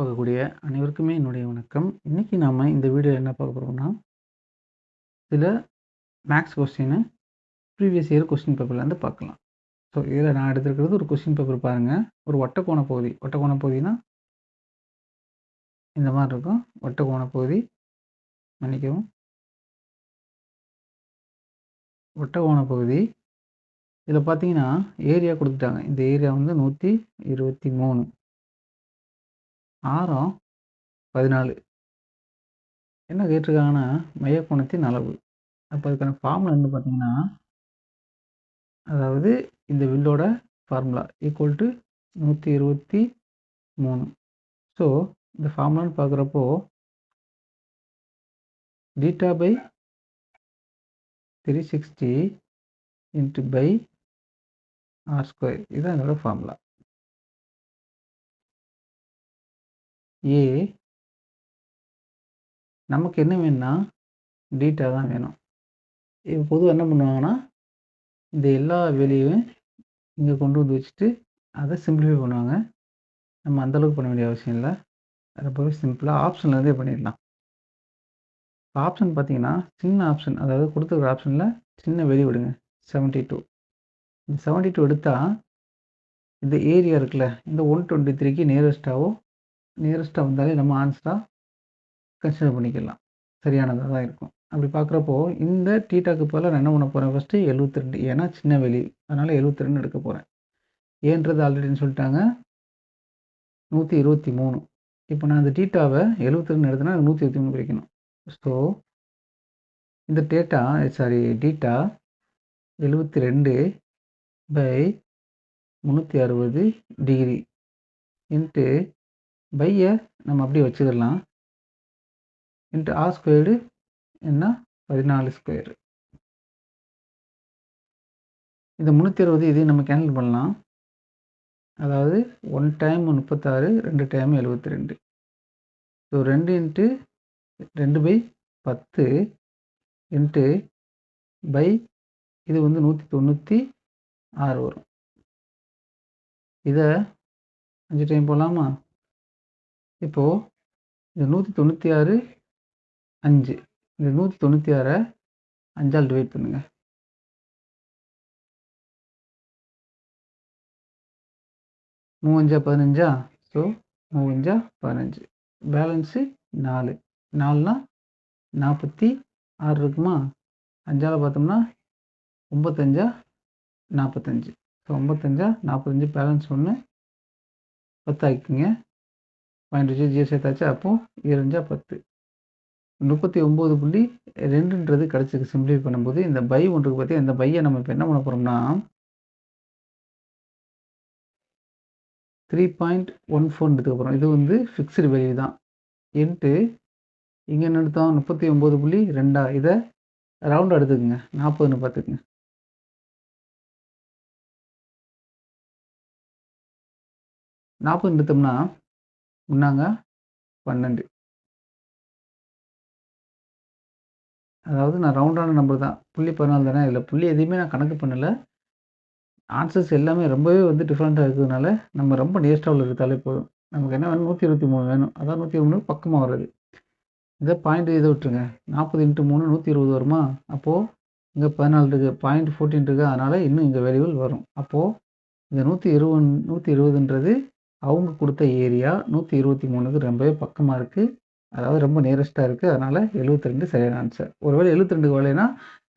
பார்க்கக்கூடிய அனைவருக்குமே என்னுடைய வணக்கம். இன்னைக்கு நாம இந்த வீடியோல என்ன பார்க்க போறோம்னா, சில maths question previous year question பேப்பர்லேருந்து பார்க்கலாம். ஸோ இதில் நான் எடுத்திருக்கிறது ஒரு கொஸ்டின் பேப்பர் பாருங்க. ஒரு வட்டக்கோண பகுதி. வட்டக்கோண பகுதினா இந்த மாதிரி இருக்கும். வட்டக்கோண பகுதி மன்னிக்கவும். வட்டக்கோண பகுதி. இதில் பார்த்தீங்கன்னா ஏரியா கொடுத்துட்டாங்க. இந்த ஏரியா வந்து 123. ஆரம் 14. என்ன கேட்டிருக்காங்கன்னா மையக்கோணத்தின் அளவு. அப்போ அதுக்கான ஃபார்முலா வந்து பார்த்தீங்கன்னா, அதாவது இந்த வில்லோட ஃபார்முலா ஈக்குவல் டு 123. ஸோ இந்த ஃபார்முலான்னு பார்க்குறப்போ theta by 360 into by r square, இதுதான் இதோட ஃபார்முலா. ஏ நமக்கு என்ன வேணும்னா டீட்டா தான் வேணும். இப்போ பொதுவாக என்ன பண்ணுவாங்கன்னா, இந்த எல்லா வேலையும் இங்கே கொண்டு வந்து வச்சுட்டு அதை சிம்பிளிஃபை பண்ணுவாங்க. நம்ம அந்தளவுக்கு பண்ண வேண்டிய அவசியம் இல்லை. ரொம்பவே சிம்பிளாக ஆப்ஷன்லேருந்தே பண்ணிடலாம். இப்போ ஆப்ஷன் பார்த்தீங்கன்னா சின்ன ஆப்ஷன், அதாவது கொடுத்துருக்குற ஆப்ஷனில் சின்ன வெளி விடுங்க 72. இந்த 72 எடுத்தால் இந்த ஏரியா இருக்குல்ல, இந்த 123க்கு நியரஸ்ட்டாக வந்தாலே நம்ம ஆன்சராக கன்சிடர் பண்ணிக்கலாம். சரியானதாக தான் இருக்கும். அப்படி பார்க்குறப்போ இந்த டீட்டாக்கு பதிலாக நான் என்ன பண்ண போகிறேன், ஃபஸ்ட்டு 72. ஏன்னா சின்ன வெளி, அதனால் 72 எடுக்க போகிறேன். ஏன்றது ஆல்ரெடின்னு சொல்லிட்டாங்க 123. இப்போ நான் இந்த டீட்டாவை 72 எடுத்தேன்னா 123 பிரிக்கணும். ஸோ இந்த டீட்டா 72 பை 360 டிகிரி இன்ட்டு பையை நம்ம அப்படியே வச்சுக்கலாம் இன்ட்டு ஆர் ஸ்கொயர்டு என்ன 14 ஸ்கொயர். இந்த 360 இதையும் நம்ம கேன்சல் பண்ணலாம். அதாவது 1 time 36, 2 time 72. So 2 into 2/10 into pi இது வந்து 196 வரும். இதை 5 டைம் போடலாமா? இப்போது இந்த 196 5, இந்த 196 5ஆல் டிவைட் பண்ணுங்கள். 3 5 15. ஸோ 3 5 15. பேலன்ஸு 4. 4னா 46 இருக்குமா? 5ஆல் பார்த்தோம்னா 9 45. So 9 45 balance 1 10 ஆக்கிங்க. பாயிண்ட் வச்சு 0 சேர்த்தாச்சு. அப்போது 7 10. 39.2ன்றது கிடச்சிருக்கு. சிம்பிளிஃபை பண்ணும்போது இந்த பை ஒன்றுக்கு பற்றி இந்த பையை நம்ம இப்போ என்ன பண்ண போகிறோம்னா 3.14 எடுத்துக்க போகிறோம். இது வந்து ஃபிக்ஸ்டு வேல்யூ தான். இன்ட்டு இங்கே என்ன எடுத்தோம் 39.2. இதை ரவுண்டாக எடுத்துக்கோங்க, 40ன்னு பார்த்துக்குங்க. நாற்பது எடுத்தோம்னா முன்னாங்க 12. அதாவது நான் ரவுண்டான நம்பர் தான். புள்ளி 14 தானே, இதில் புள்ளி எதையுமே நான் கணக்கு பண்ணலை. ஆன்சர்ஸ் எல்லாமே ரொம்பவே வந்து டிஃப்ரெண்ட்டாக இருக்கிறதுனால நம்ம ரொம்ப நியரஸ்ட்டாக எடுத்தாலே போதும். நமக்கு என்ன வேணும், 123 வேணும். அதான் 123 பக்கமாக வருது. இதை பாயிண்ட் இதை விட்டுருங்க. 40 × 3 120 வருமா? அப்போது இங்கே 14 இருக்குது, பாயிண்ட் 14 இருக்குது. அதனால் இன்னும் இங்கே வேல்யூவல் வரும். அப்போது இந்த 120ன்றது அவங்க கொடுத்த ஏரியா 123க்கு ரொம்பவே பக்கமாக இருக்குது. அதாவது ரொம்ப நியரஸ்ட்டாக இருக்குது. அதனால் 72 சரியான ஆன்சர். ஒருவேளை 72க்கு வரலைன்னா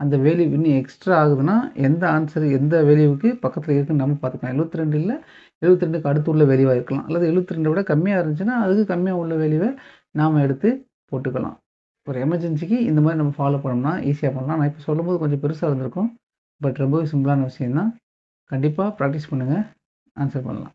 அந்த வேல்யூ இன்னும் எக்ஸ்ட்ரா ஆகுதுன்னா எந்த ஆன்சர் எந்த வேல்யூவுக்கு பக்கத்தில் இருக்குன்னு நம்ம பார்த்துக்கலாம். 72 இல்லை, 72க்கு அடுத்து உள்ள வேல்யூவாக இருக்கலாம். அல்லது 72 விட கம்மியாக இருந்துச்சுன்னா அதுக்கு கம்மியாக உள்ள வேல்யூவை நாம் எடுத்து போட்டுக்கலாம். ஒரு எமர்ஜென்சிக்கு இந்த மாதிரி நம்ம ஃபாலோ பண்ணோம்னா ஈஸியாக பண்ணலாம். நான் இப்போ சொல்லும்போது கொஞ்சம் பெருசாக இருந்திருக்கும். பட் ரொம்பவே சிம்பிளான விஷயம் தான். கண்டிப்பாக ப்ராக்டிஸ் பண்ணுங்கள், ஆன்சர் பண்ணலாம்.